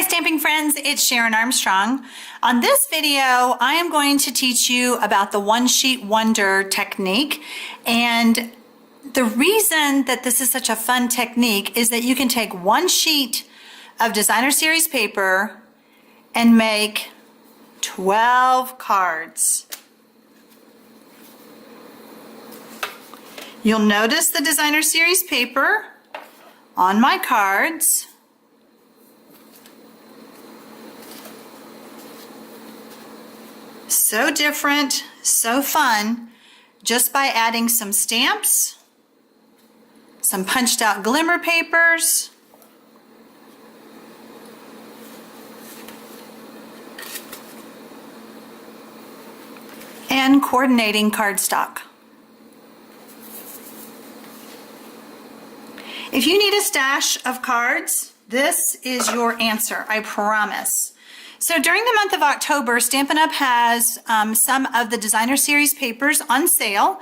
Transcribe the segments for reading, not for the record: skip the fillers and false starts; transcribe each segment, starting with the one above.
Hi stamping friends, it's Sharon Armstrong. On this video, I am going to teach you about the one sheet wonder technique. And the reason that this is such a fun technique is that you can take one sheet of designer series paper and make 12 cards. You'll notice the designer series paper on my cards. So different, so fun, just by adding some stamps, some punched out glimmer papers, and coordinating cardstock. If you need a stash of cards, this is your answer, I promise. So during the month of October, Stampin' Up! Has some of the designer series papers on sale.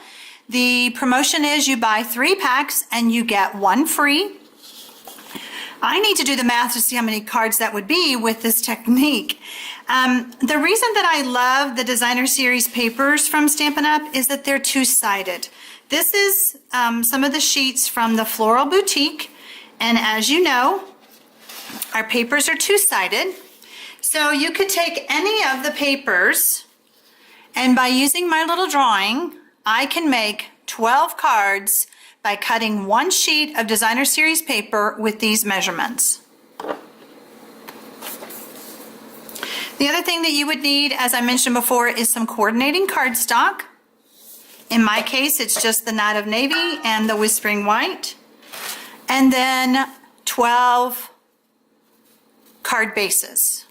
The promotion is you buy 3 packs and you get 1 free. I need to do the math to see how many cards that would be with this technique. The reason that I love the designer series papers from Stampin' Up! Is that they're two-sided. This is some of the sheets from the Floral Boutique, and as you know, our papers are two-sided. So you could take any of the papers, and by using my little drawing, I can make 12 cards by cutting one sheet of designer series paper with these measurements. The other thing that you would need, as I mentioned before, is some coordinating cardstock. In my case, it's just the Night of Navy and the Whispering White. And then 12 card bases.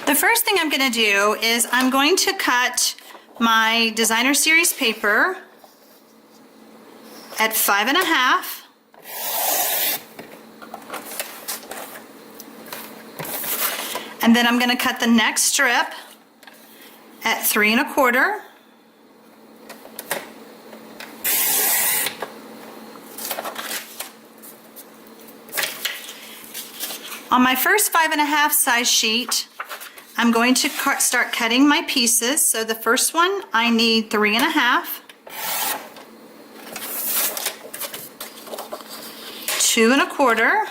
The first thing I'm going to do is I'm going to cut my designer series paper at 5.5. And then I'm going to cut the next strip at 3.25. On my first 5.5 size sheet, I'm going to start cutting my pieces. So the first one, I need 3.5, 2.25,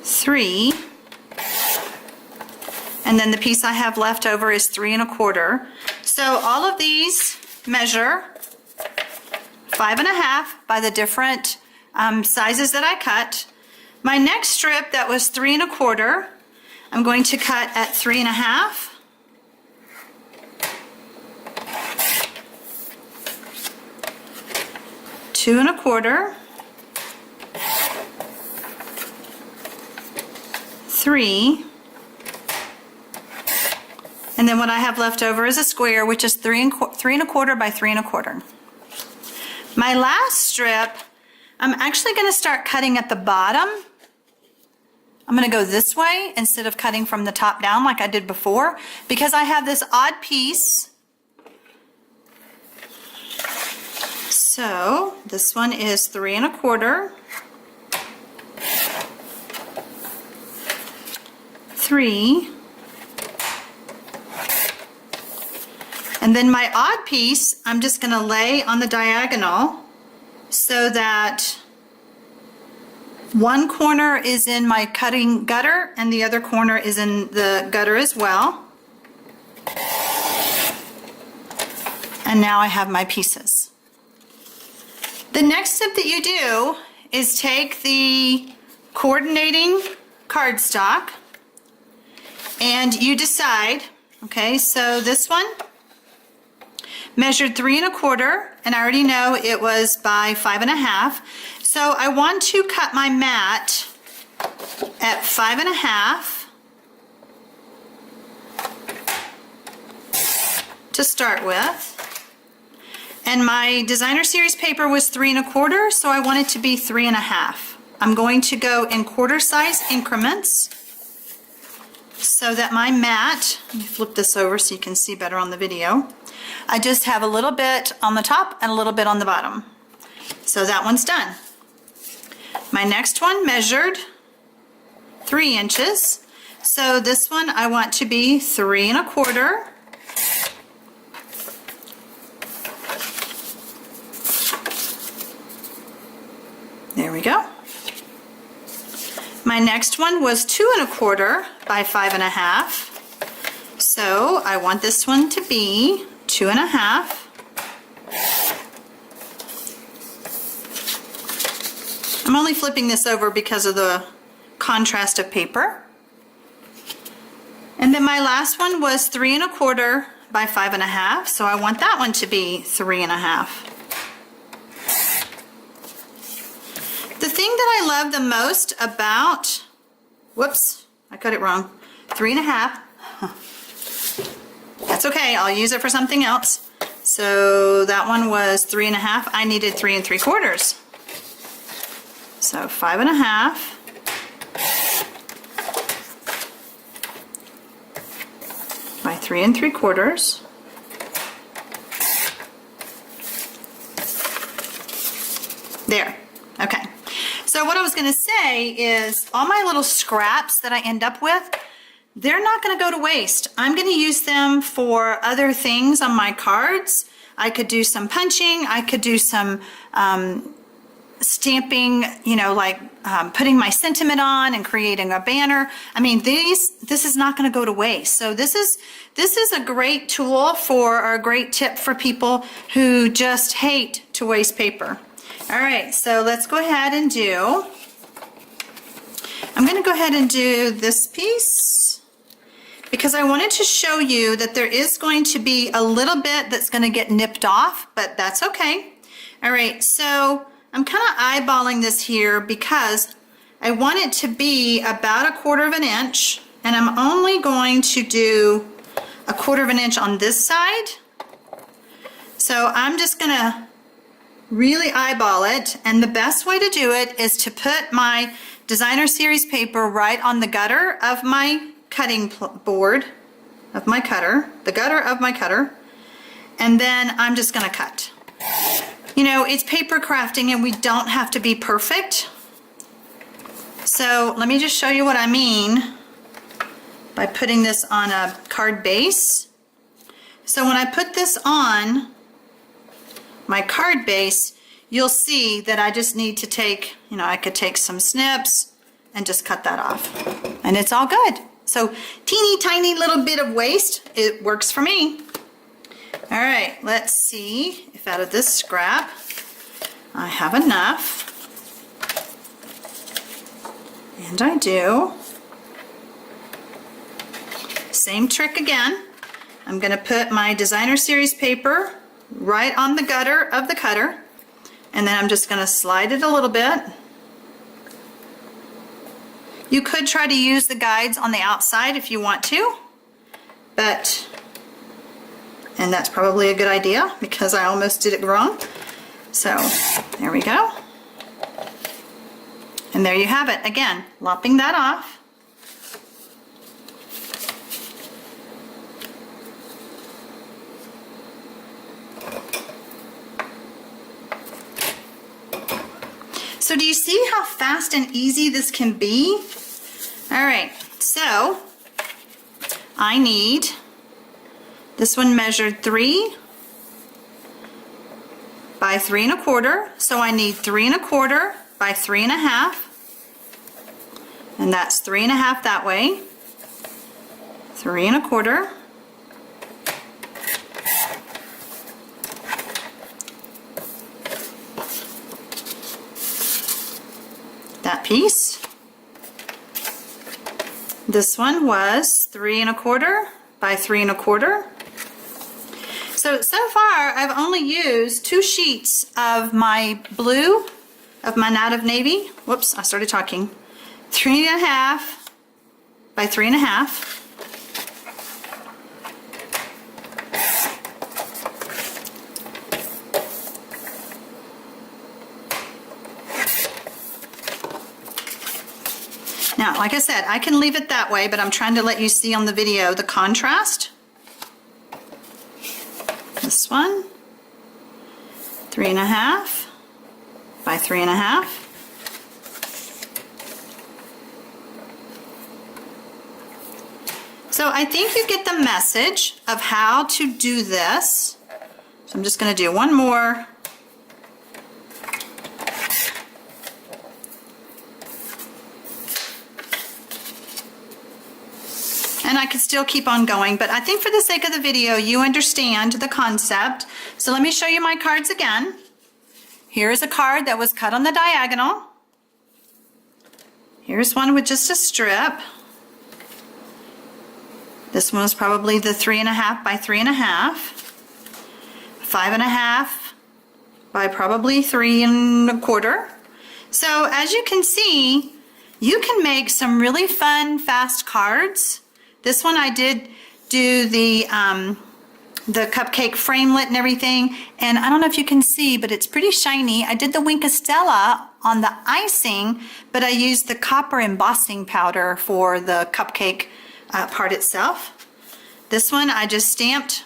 3, and then the piece I have left over is 3.25. So all of these measure 5.5 by the different sizes that I cut. My next strip that was 3.25, I'm going to cut at 3.5, 2.25, 3, and then what I have left over is a square, which is 3.25 by 3.25. My last strip, I'm actually going to start cutting at the bottom. I'm going to go this way instead of cutting from the top down like I did before, because I have this odd piece. So this one is 3.25, 3, and then my odd piece, I'm just going to lay on the diagonal so that one corner is in my cutting gutter and the other corner is in the gutter as well. And now I have my pieces. The next step that you do is take the coordinating cardstock and you decide, okay, so this one measured 3.25, and I already know it was by 5.5. So I want to cut my mat at 5.5 to start with. And my designer series paper was 3.25, so I want it to be 3.5. I'm going to go in quarter size increments. so that my mat, let me flip this over so you can see better on the video. I just have a little bit on the top and a little bit on the bottom. So that one's done. My next one measured 3 inches. So this one I want to be 3 1/4. There we go. My next one was 2 1/4 by 5 1/2. So I want this one to be 2 1/2. I'm only flipping this over because of the contrast of paper. And then my last one was 3 1/4 by 5 1/2. So I want that one to be 3 1/2. The thing that I love the most about, whoops, I cut it wrong, 3 1/2. That's okay, I'll use it for something else. So that one was 3 1/2. I needed 3 3/4. So 5 1/2. By 3 3/4. There, okay. So what I was gonna say is all my little scraps that I end up with, they're not gonna go to waste. I'm gonna use them for other things on my cards. I could do some punching, I could do some stamping, you know, like putting my sentiment on and creating a banner. I mean, this is not going to go to waste. So this is a great tool or a great tip for people who just hate to waste paper. All right, so let's go ahead and I'm going to go ahead and do this piece because I wanted to show you that there is going to be a little bit that's going to get nipped off, but that's okay. All right, so I'm kind of eyeballing this here because I want it to be about 1/4 inch, and I'm only going to do 1/4 inch on this side. So I'm just gonna really eyeball it, and the best way to do it is to put my designer series paper right on the gutter of my cutting board, of my cutter, the gutter of my cutter, and then I'm just gonna cut. You know, it's paper crafting and we don't have to be perfect. So let me just show you what I mean by putting this on a card base. So when I put this on my card base, you'll see that I just need to take, you know, I could take some snips and just cut that off. And it's all good. So teeny tiny little bit of waste, it works for me. All right, let's see if out of this scrap I have enough. And I do. Same trick again. I'm going to put my designer series paper right on the gutter of the cutter, and then I'm just going to slide it a little bit. You could try to use the guides on the outside if you want to, and that's probably a good idea because I almost did it wrong. So there we go. And there you have it. Again, lopping that off. So do you see how fast and easy this can be? All right, so I need, this one measured 3 by 3 1/4, so I need 3 1/4 by 3 1/2, and that's 3 1/2 that way, 3 1/4, that piece. This one was 3 1/4 by 3 1/4. So far I've only used 2 sheets of my blue, of my Native Navy. Whoops, I started talking. 3 1/2 by 3 1/2. Now, like I said, I can leave it that way, but I'm trying to let you see on the video the contrast. This one, 3.5 by 3.5. So I think you get the message of how to do this. So I'm just going to do one more. And I could still keep on going, but I think for the sake of the video, you understand the concept. So let me show you my cards again. Here is a card that was cut on the diagonal. Here's one with just a strip. This one was probably the 3.5 by 3.5. 5.5 by probably 3.25. So as you can see, you can make some really fun, fast cards. This one I did do the cupcake framelit and everything, and I don't know if you can see, but it's pretty shiny. I did the Wink of Stella on the icing, but I used the copper embossing powder for the cupcake part itself. This one I just stamped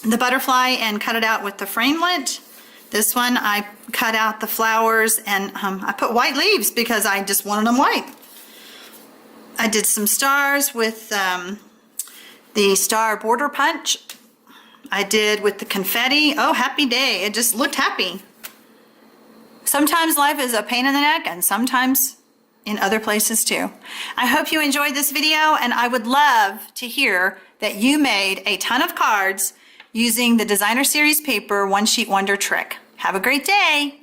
the butterfly and cut it out with the framelit. This one I cut out the flowers and I put white leaves because I just wanted them white. I did some stars with the star border punch. I did with the confetti. Oh, happy day. It just looked happy. Sometimes life is a pain in the neck and sometimes in other places too. I hope you enjoyed this video, and I would love to hear that you made a ton of cards using the Designer Series paper One Sheet Wonder trick. Have a great day.